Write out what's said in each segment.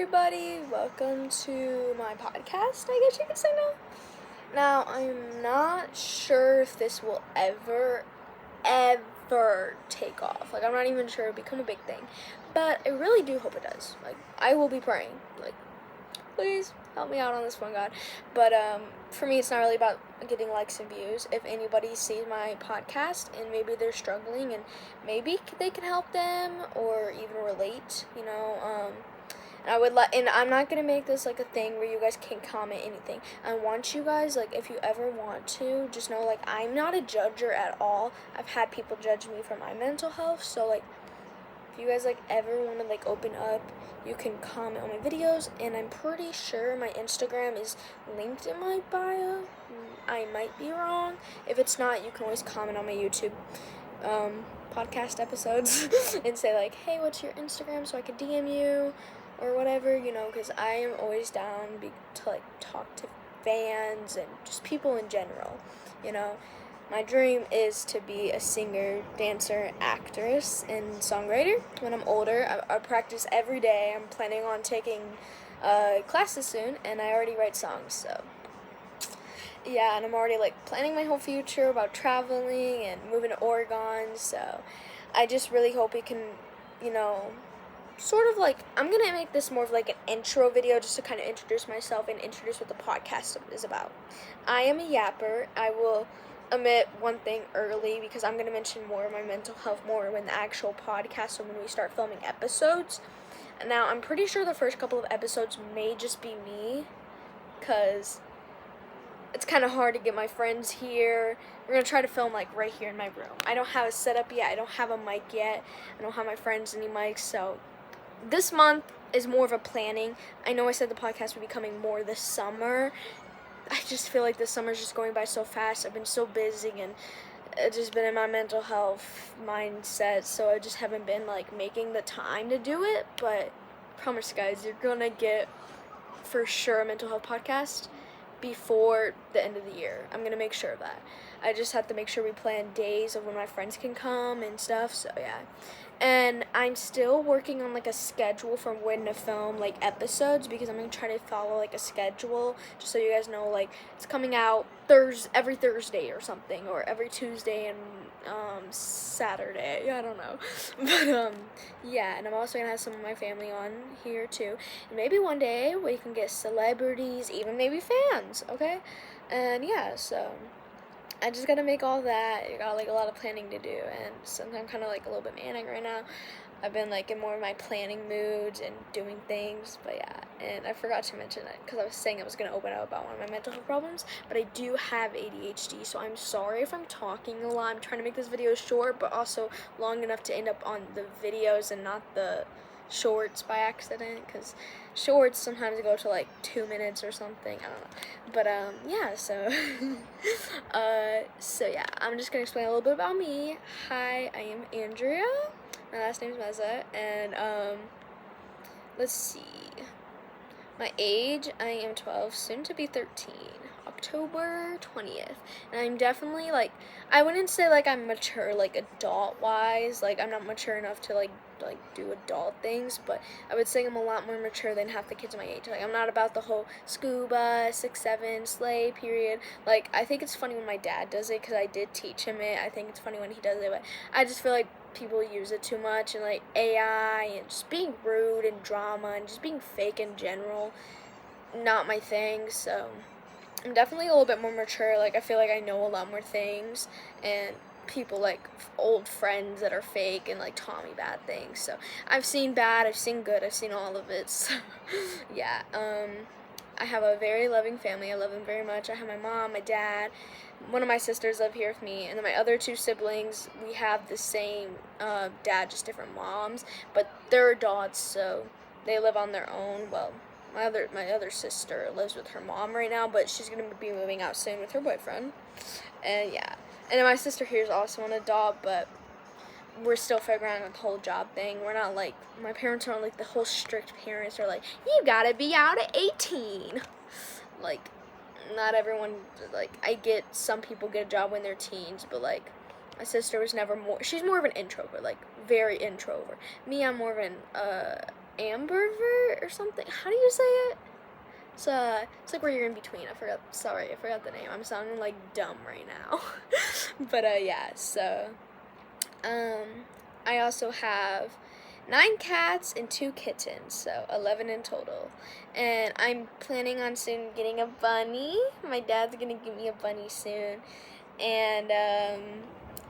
everybody. Welcome to my podcast, I guess you could say now. Now, I'm not sure if this will ever take off. I'm not even sure it'll become a big thing. But I really do hope it does. I will be praying. Please help me out on this one, God. But for me, it's not really about getting likes and views. If anybody sees my podcast and maybe they're struggling and maybe they can help them or even relate, and I'm not gonna make this a thing where you guys can comment anything. I want you guys, if you ever want to, just know, I'm not a judger at all. I've had people judge me for my mental health, so, if you guys, ever want to, open up, you can comment on my videos, and I'm pretty sure my Instagram is linked in my bio. I might be wrong. If it's not, you can always comment on my YouTube, podcast episodes and say, hey, what's your Instagram so I can DM you or whatever, because I am always down to, talk to fans and just people in general, My dream is to be a singer, dancer, actress, and songwriter when I'm older. I practice every day. I'm planning on taking classes soon, and I already write songs, so yeah, and I'm already planning my whole future about traveling and moving to Oregon, so I just really hope it can, sort of I'm gonna make this more of an intro video just to kind of introduce myself and introduce what the podcast is about. I am a yapper. I will omit one thing early because I'm gonna mention more of my mental health more when the actual podcast, so when we start filming episodes. Now, I'm pretty sure the first couple of episodes may just be me, because it's kind of hard to get my friends here. We're going to try to film, right here in my room. I don't have a setup yet. I don't have a mic yet. I don't have my friends any mics. So this month is more of a planning. I know I said the podcast would be coming more this summer. I just feel like this summer's just going by so fast. I've been so busy, and it's just been in my mental health mindset. So I just haven't been, making the time to do it. But I promise, guys, you're going to get, for sure, a mental health podcast before the end of the year. I'm gonna make sure of that. I just have to make sure we plan days of when my friends can come and stuff, so yeah. And I'm still working on a schedule for when to film episodes, because I'm gonna try to follow a schedule, just so you guys know it's coming out every Thursday or something, or every Tuesday and Saturday. I don't know. But yeah, and I'm also gonna have some of my family on here too. And maybe one day we can get celebrities, even maybe fans, okay? And yeah, so I just gotta make all that. I got a lot of planning to do, and sometimes I'm kind of a little bit manic right now. I've been in more of my planning moods and doing things, but yeah. And I forgot to mention that because I was saying I was gonna open up about one of my mental health problems, but I do have ADHD, so I'm sorry if I'm talking a lot. I'm trying to make this video short, but also long enough to end up on the videos and not the shorts by accident, because shorts sometimes go to 2 minutes or something. I don't know, but yeah, so so yeah, I'm just gonna explain a little bit about me. Hi, I am Andrea. My last name is Meza, and let's see, my age, I am 12, soon to be 13, October 20th, and I'm definitely, I wouldn't say, I'm mature, adult-wise, I'm not mature enough to, do adult things, but I would say I'm a lot more mature than half the kids my age. I'm not about the whole scuba, 6'7", sleigh, period. I think it's funny when my dad does it, because I did teach him it. I think it's funny when he does it, but I just feel people use it too much, and AI, and just being rude and drama, and just being fake in general, not my thing. So I'm definitely a little bit more mature. I feel I know a lot more things, and people old friends that are fake and taught me bad things. So I've seen bad, I've seen good, I've seen all of it. So yeah, I have a very loving family. I love them very much. I have my mom, my dad, one of my sisters live here with me, and then my other two siblings, we have the same dad, just different moms, but they're adults, so they live on their own. Well, my other sister lives with her mom right now, but she's gonna be moving out soon with her boyfriend. And yeah, and then my sister here is also an adult, but we're still figuring out the whole job thing. We're not my parents aren't the whole strict parents are you gotta be out at 18. Not everyone, I get some people get a job when they're teens, but my sister was never more, she's more of an introvert, very introvert. Me, I'm more of an ambivert or something. How do you say it? It's like where you're in between. I forgot the name. I'm sounding like dumb right now. But yeah, so I also have 9 cats and 2 kittens, so 11 in total. And I'm planning on soon getting a bunny. My dad's gonna give me a bunny soon. And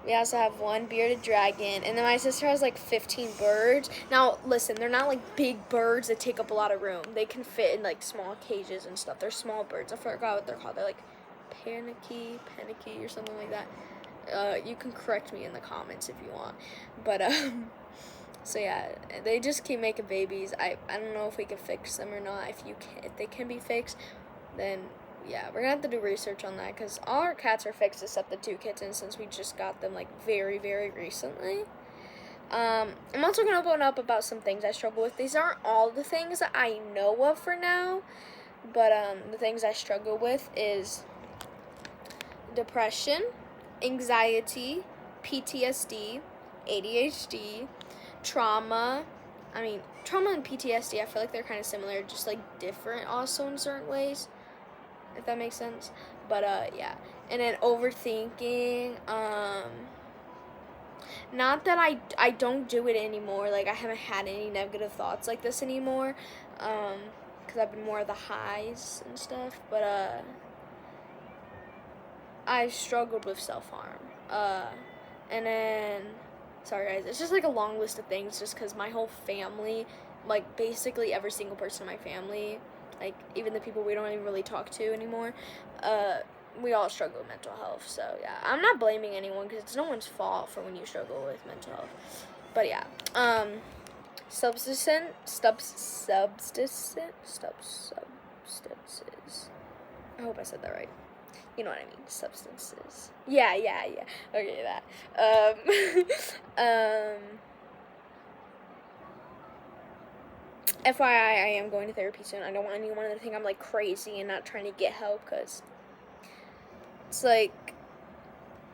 we also have 1 bearded dragon, and then my sister has like 15 birds. Now, listen, they're not like big birds that take up a lot of room. They can fit in like small cages and stuff. They're small birds. I forgot what they're called. They're like panicky or something like that. You can correct me in the comments if you want. But so yeah, they just keep making babies. I don't know if we can fix them or not. If they can be fixed, then yeah, we're gonna have to do research on that, because all our cats are fixed except the 2 kittens, since we just got them like very, very recently. I'm also gonna open up about some things I struggle with. These aren't all the things that I know of for now, but the things I struggle with is depression, anxiety, PTSD, ADHD, trauma. Trauma and PTSD, I feel like they're kind of similar, just like different also in certain ways, if that makes sense. But yeah, and then overthinking. Not that I don't do it anymore. Like, I haven't had any negative thoughts like this anymore, because I've been more of the highs and stuff. But I've struggled with self-harm. And then, sorry guys, it's just like a long list of things, just because my whole family, like basically every single person in my family, like even the people we don't even really talk to anymore, we all struggle with mental health. So yeah, I'm not blaming anyone, because it's no one's fault for when you struggle with mental health. But yeah, substances. I hope I said that right. You know what I mean, substances. Yeah. Okay, that. FYI, I am going to therapy soon. I don't want anyone to think I'm like crazy and not trying to get help, because it's like,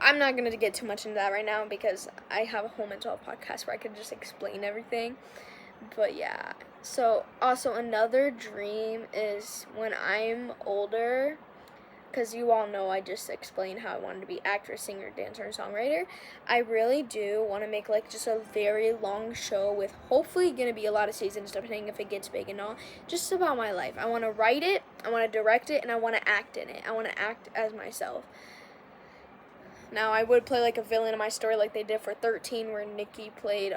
I'm not going to get too much into that right now, because I have a whole mental health podcast where I could just explain everything. But yeah, so also another dream is when I'm older, because you all know I just explained how I wanted to be actress, singer, dancer, and songwriter. I really do want to make like just a very long show with hopefully going to be a lot of seasons, depending if it gets big and all, just about my life. I want to write it, I want to direct it, and I want to act in it. I want to act as myself. Now, I would play like a villain in my story like they did for 13, where Nikki played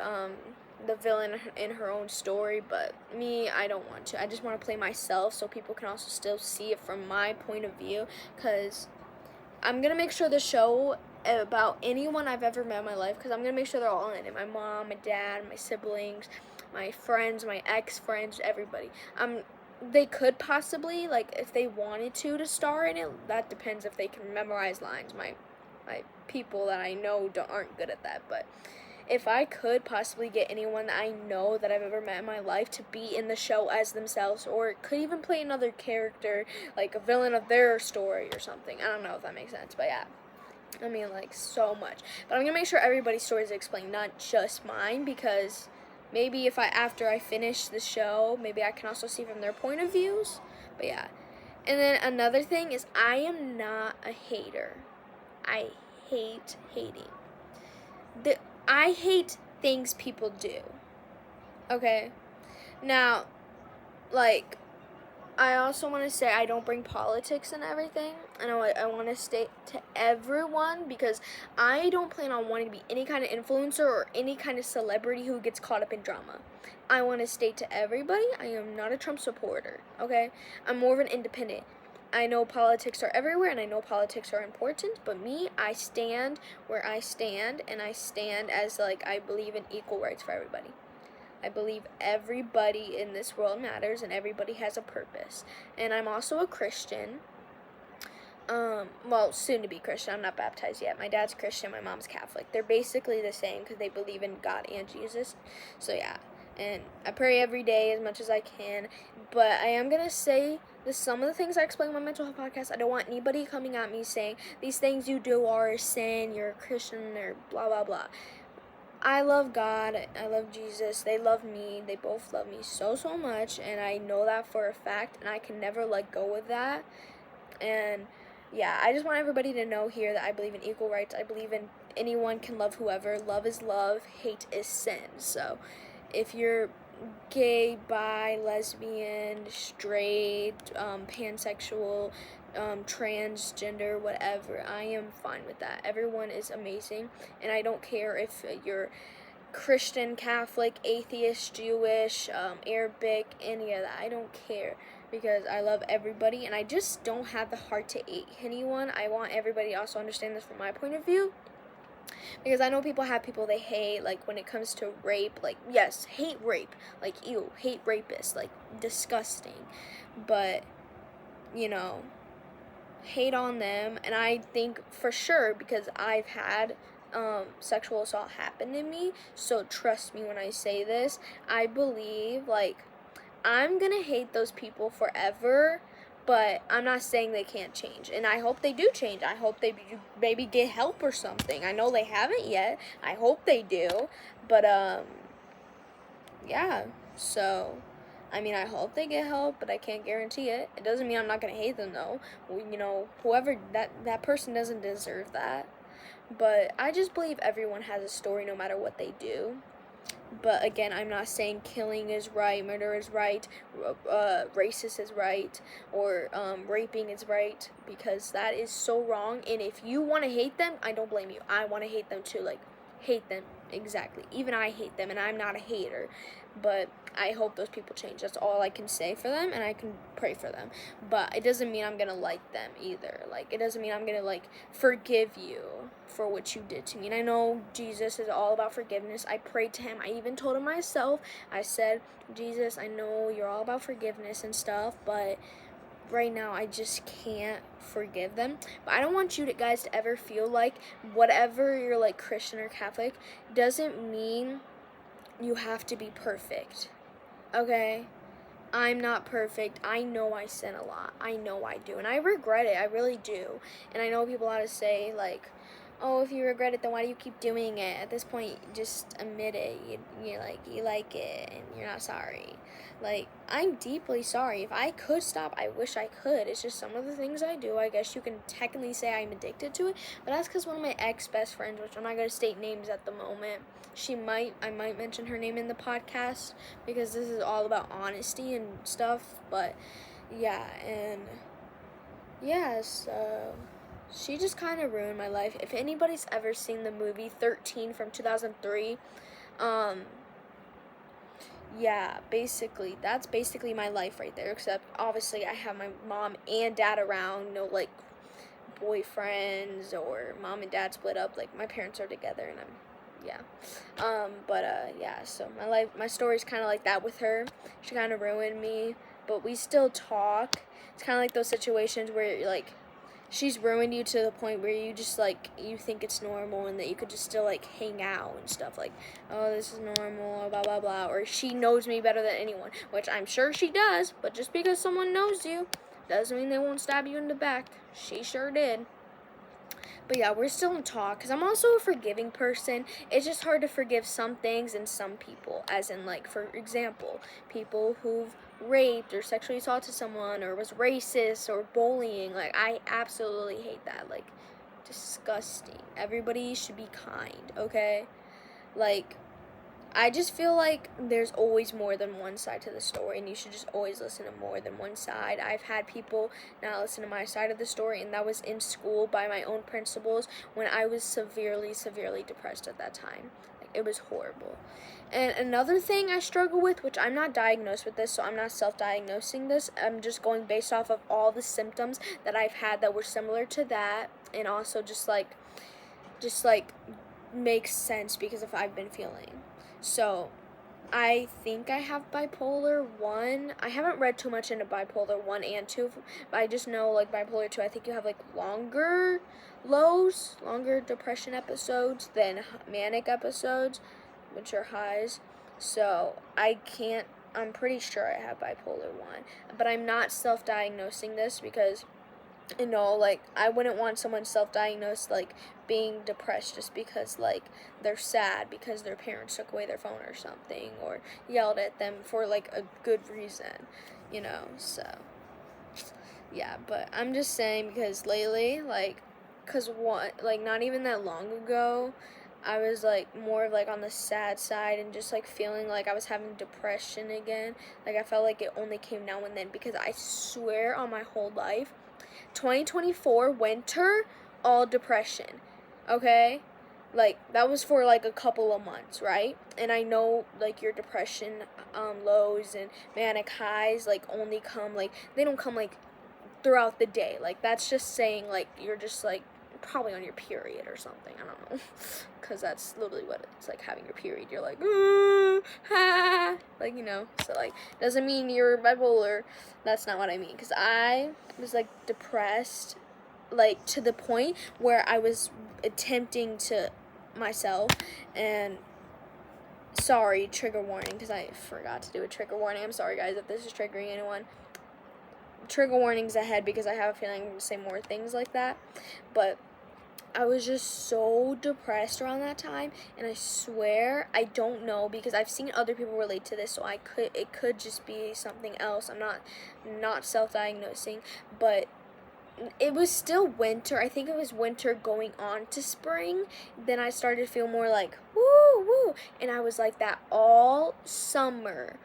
the villain in her own story, but me, I don't want to. I just want to play myself, so people can also still see it from my point of view, because I'm going to make sure the show about anyone I've ever met in my life, because I'm going to make sure they're all in it. My mom, my dad, my siblings, my friends, my ex-friends, everybody. They could possibly, like, if they wanted to star in it. That depends if they can memorize lines. My people that I know aren't good at that, but if I could possibly get anyone that I know that I've ever met in my life to be in the show as themselves, or could even play another character, like a villain of their story or something. I don't know if that makes sense, but yeah. I mean, like, so much. But I'm going to make sure everybody's story is explained, not just mine, because maybe after I finish the show, maybe I can also see from their point of views. But yeah. And then another thing is, I am not a hater. I hate hating. I hate things people do. Okay? Now, like, I also want to say I don't bring politics and everything. And I want to state to everyone, because I don't plan on wanting to be any kind of influencer or any kind of celebrity who gets caught up in drama. I want to state to everybody, I am not a Trump supporter, okay? I'm more of an independent. I know politics are everywhere, and I know politics are important, but me, I stand where I stand, and I stand as, like, I believe in equal rights for everybody. I believe everybody in this world matters, and everybody has a purpose. And I'm also a Christian. Well, soon to be Christian. I'm not baptized yet. My dad's Christian, my mom's Catholic. They're basically the same, because they believe in God and Jesus. So yeah, and I pray every day as much as I can. But I am going to say some of the things I explain in my mental health podcast. I don't want anybody coming at me saying, these things you do are a sin, you're a Christian, or blah, blah, blah. I love God, I love Jesus, they love me, they both love me so, so much, and I know that for a fact, and I can never let go of that. And yeah, I just want everybody to know here that I believe in equal rights. I believe in anyone can love whoever. Love is love, hate is sin. So if you're gay, bi, lesbian, straight, pansexual, transgender, whatever, I am fine with that. Everyone is amazing, and I don't care if you're Christian, Catholic, atheist, Jewish, Arabic, any of that. I don't care, because I love everybody, and I just don't have the heart to hate anyone. I want everybody to also understand this from my point of view, because I know people have people they hate, like when it comes to rape, like yes, hate rape, like ew, hate rapists, like disgusting, but you know, hate on them. And I think for sure, because I've had sexual assault happen to me, so trust me when I say this, I believe like I'm gonna hate those people forever, but I'm not saying they can't change, and I hope they do change. I hope they maybe get help or something. I know they haven't yet. I hope they do, but yeah. So, I mean, I hope they get help, but I can't guarantee it. It doesn't mean I'm not gonna hate them though. You know, whoever that person doesn't deserve that. But I just believe everyone has a story, no matter what they do. But again, I'm not saying killing is right, murder is right, racist is right, or raping is right, because that is so wrong. And if you want to hate them, I don't blame you. I want to hate them too. Like, hate them, exactly. Even I hate them, and I'm not a hater. But I hope those people change. That's all I can say for them, and I can pray for them. But it doesn't mean I'm gonna like them either. Like, it doesn't mean I'm gonna like forgive you for what you did to me. And I know Jesus is all about forgiveness. I prayed to him. I even told him myself. I said, Jesus, I know you're all about forgiveness and stuff, but right now I just can't forgive them. But I don't want you guys to ever feel like whatever you're like Christian or Catholic doesn't mean you have to be perfect. Okay? I'm not perfect. I know I sin a lot. I know I do. And I regret it. I really do. And I know people ought to say, like, oh, if you regret it, then why do you keep doing it? At this point, just admit it. You like it, and you're not sorry. Like, I'm deeply sorry. If I could stop, I wish I could. It's just some of the things I do. I guess you can technically say I'm addicted to it, but that's because one of my ex-best friends, which I'm not going to state names at the moment, I might mention her name in the podcast, because this is all about honesty and stuff, but yeah, and yeah, so she just kind of ruined my life. If anybody's ever seen the movie 13 from 2003, yeah, basically, that's basically my life right there, except obviously I have my mom and dad around, no, like, boyfriends, or mom and dad split up, like, my parents are together, and yeah, yeah, so my story's kind of like that with her. She kind of ruined me, but we still talk. It's kind of like those situations where you're like, she's ruined you to the point where you just like, you think it's normal, and that you could just still like hang out and stuff, like, oh, this is normal, blah blah blah, or she knows me better than anyone, which I'm sure she does, but just because someone knows you doesn't mean they won't stab you in the back. She sure did. But yeah, we're still in talk, because I'm also a forgiving person. It's just hard to forgive some things and some people, as in, like, for example, people who've raped or sexually assaulted someone, or was racist or bullying. Like, I absolutely hate that. Like, disgusting. Everybody should be kind, okay? Like, I just feel like there's always more than one side to the story, and you should just always listen to more than one side. I've had people not listen to my side of the story, and that was in school by my own principals when I was severely, severely depressed at that time. Like, it was horrible. And another thing I struggle with, which I'm not diagnosed with this, so I'm not self-diagnosing this. I'm just going based off of all the symptoms that I've had that were similar to that, and also just like makes sense because of what I've been feeling. So, I think I have bipolar 1. I haven't read too much into bipolar 1 and 2, but I just know, like, bipolar 2, I think you have, like, longer lows, longer depression episodes than manic episodes, which are highs. So, I'm pretty sure I have bipolar 1, but I'm not self-diagnosing this because like, I wouldn't want someone self-diagnosed, like, being depressed just because, like, they're sad because their parents took away their phone or something, or yelled at them for, like, a good reason, so, yeah, but I'm just saying because lately, like, not even that long ago, I was, like, more, like, on the sad side and just, like, feeling like I was having depression again. Like, I felt like it only came now and then because I swear on my whole life, 2024 winter, all depression, okay? Like, that was for, like, a couple of months, right? And I know, like, your depression lows and manic highs, like, only come, like, they don't come, like, throughout the day. Like, that's just saying, like, you're just, like, probably on your period or something. I don't know. Because that's literally what it's like, having your period. You're like, ha. Like, So, like, doesn't mean you're bipolar. That's not what I mean. Because I was, like, depressed, like, to the point where I was attempting to myself. And sorry, trigger warning, because I forgot to do a trigger warning. I'm sorry, guys, if this is triggering anyone. Trigger warnings ahead because I have a feeling I'm going to say more things like that. But I was just so depressed around that time, and I swear, I don't know, because I've seen other people relate to this, so it could just be something else. I'm not self-diagnosing, but it was still winter. I think it was winter going on to spring. Then I started to feel more like, woo, woo, and I was like that all summer,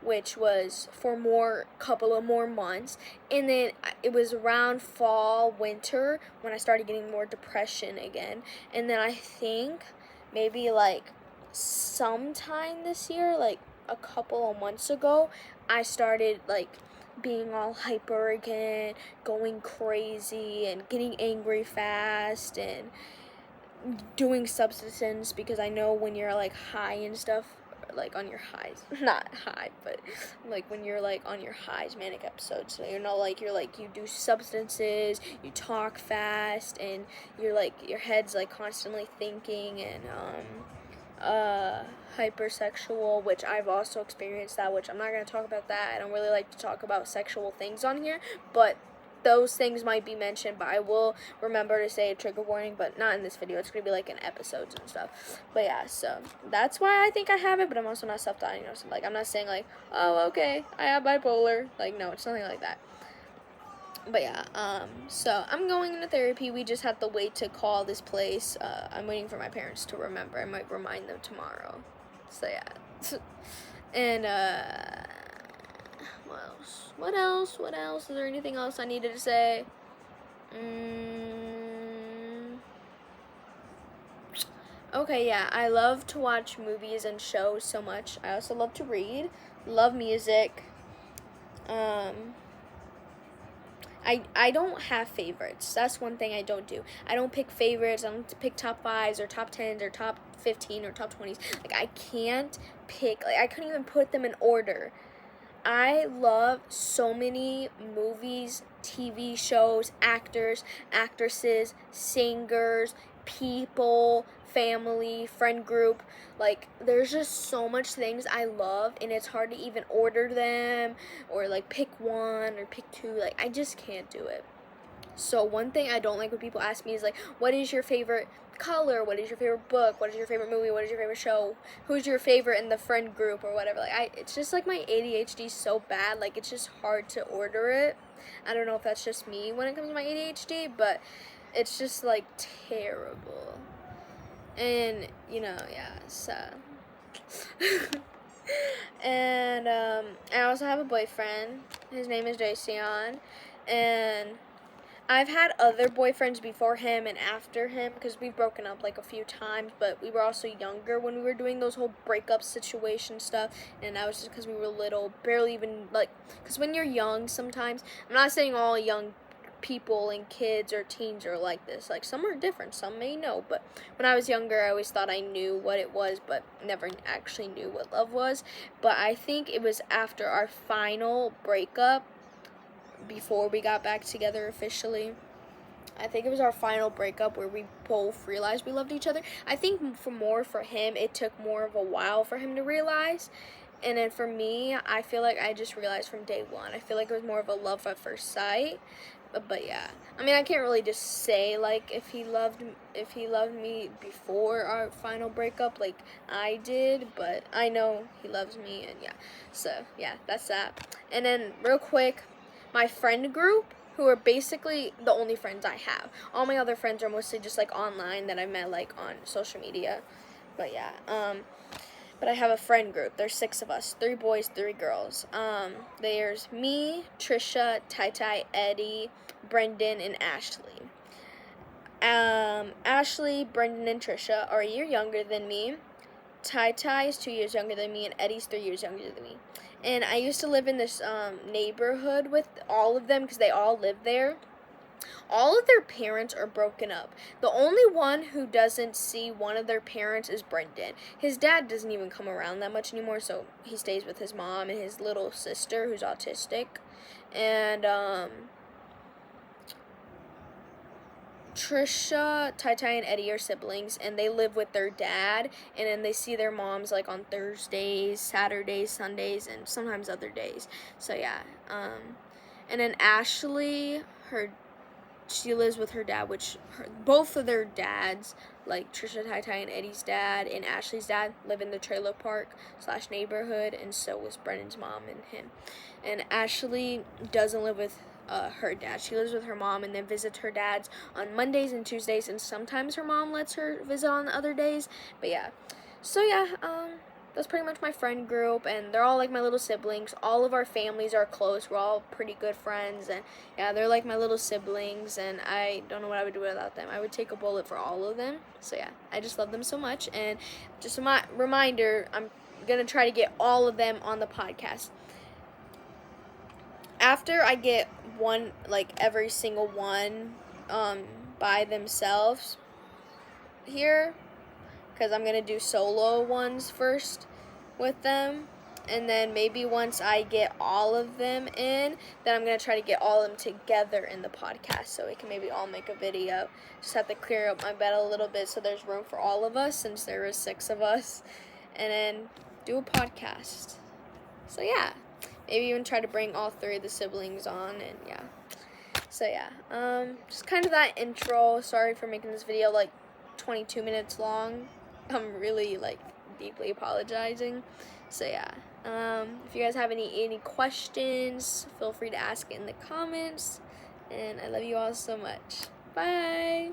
which was for couple of more months, and then it was around fall, winter when I started getting more depression again. And then I think maybe like sometime this year, like a couple of months ago, I started like being all hyper again, going crazy and getting angry fast and doing substances, because I know when you're like high and stuff, like on your highs, not high, but like when you're like on your highs, manic episodes, so you do substances, you talk fast, and your head's like constantly thinking, and hypersexual, which I've also experienced that, which I'm not going to talk about that. I don't really like to talk about sexual things on here, but those things might be mentioned, but I will remember to say a trigger warning, but not in this video. It's going to be like in episodes and stuff. But yeah, so that's why I think I have it, but I'm also not self-diagnosed. Like, I'm not saying like, oh, okay, I have bipolar. Like, no, it's nothing like that. But yeah, so I'm going into therapy. We just have to wait to call this place. I'm waiting for my parents to remember. I might remind them tomorrow. So yeah. And, what else? What else? Is there anything else I needed to say? Okay, yeah, I love to watch movies and shows so much. I also love to read, love music. I don't have favorites. That's one thing I don't do. I don't pick favorites. I don't pick top 5s or top 10s or top 15 or top 20s. Like, I can't pick. Like, I couldn't even put them in order. I love so many movies, TV shows, actors, actresses, singers, people, family, friend group. Like, there's just so much things I love, and it's hard to even order them or like pick one or pick two. Like, I just can't do it. So one thing I don't like when people ask me is like, what is your favorite color? What is your favorite book? What is your favorite movie? What is your favorite show? Who's your favorite in the friend group or whatever? Like, it's just like my ADHD is so bad. Like, it's just hard to order it. I don't know if that's just me when it comes to my ADHD, but it's just like terrible. And yeah, so and I also have a boyfriend. His name is Jason, and I've had other boyfriends before him and after him, because we've broken up like a few times, but we were also younger when we were doing those whole breakup situation stuff, and that was just because we were little, barely even, like, because when you're young sometimes, I'm not saying all young people and kids or teens are like this, like, some are different, some may know, but when I was younger, I always thought I knew what it was, but never actually knew what love was. But I think it was after our final breakup, before we got back together officially, I think it was our final breakup where we both realized we loved each other. I think for him, it took more of a while for him to realize. and then for me, I feel like I just realized from day one. I feel like it was more of a love at first sight. But yeah, I mean, I can't really just say like if he loved me before our final breakup like I did, but I know he loves me, and yeah. So yeah, that's that. And then real quick, my friend group, who are basically the only friends I have. All my other friends are mostly just like online that I met like on social media. But yeah, but I have a friend group. There's 6 of us, 3 boys, 3 girls. There's me, Trisha, Tai Tai, Eddie, Brendan, and Ashley. Ashley, Brendan, and Trisha are a year younger than me. Tai Tai is 2 years younger than me, and Eddie's 3 years younger than me. And I used to live in this neighborhood with all of them because they all live there. All of their parents are broken up. The only one who doesn't see one of their parents is Brendan. His dad doesn't even come around that much anymore, so he stays with his mom and his little sister who's autistic. And Trisha, Tai Tai, and Eddie are siblings, and they live with their dad, and then they see their moms like on Thursdays, Saturdays, Sundays, and sometimes other days. So yeah. And then Ashley, she lives with her dad, both of their dads, like Trisha, Tai Tai, and Eddie's dad and Ashley's dad, live in the trailer park / neighborhood, and so was Brendan's mom and him. And Ashley doesn't live with her dad. She lives with her mom and then visits her dad's on Mondays and Tuesdays, and sometimes her mom lets her visit on other days. But yeah, so yeah, that's pretty much my friend group, and they're all like my little siblings. All of our families are close. We're all pretty good friends, and yeah, they're like my little siblings, and I don't know what I would do without them. I would take a bullet for all of them. So yeah, I just love them so much. And just a reminder, I'm gonna try to get all of them on the podcast. After I get one, like every single one by themselves here, because I'm going to do solo ones first with them, and then maybe once I get all of them in, then I'm going to try to get all of them together in the podcast so we can maybe all make a video. Just have to clear up my bed a little bit so there's room for all of us, since there is 6 of us, and then do a podcast. So yeah, maybe even try to bring all 3 of the siblings on, and yeah. So yeah, just kind of that intro. Sorry for making this video like 22 minutes long. I'm really like deeply apologizing. So yeah, if you guys have any questions, feel free to ask it in the comments. And I love you all so much. Bye.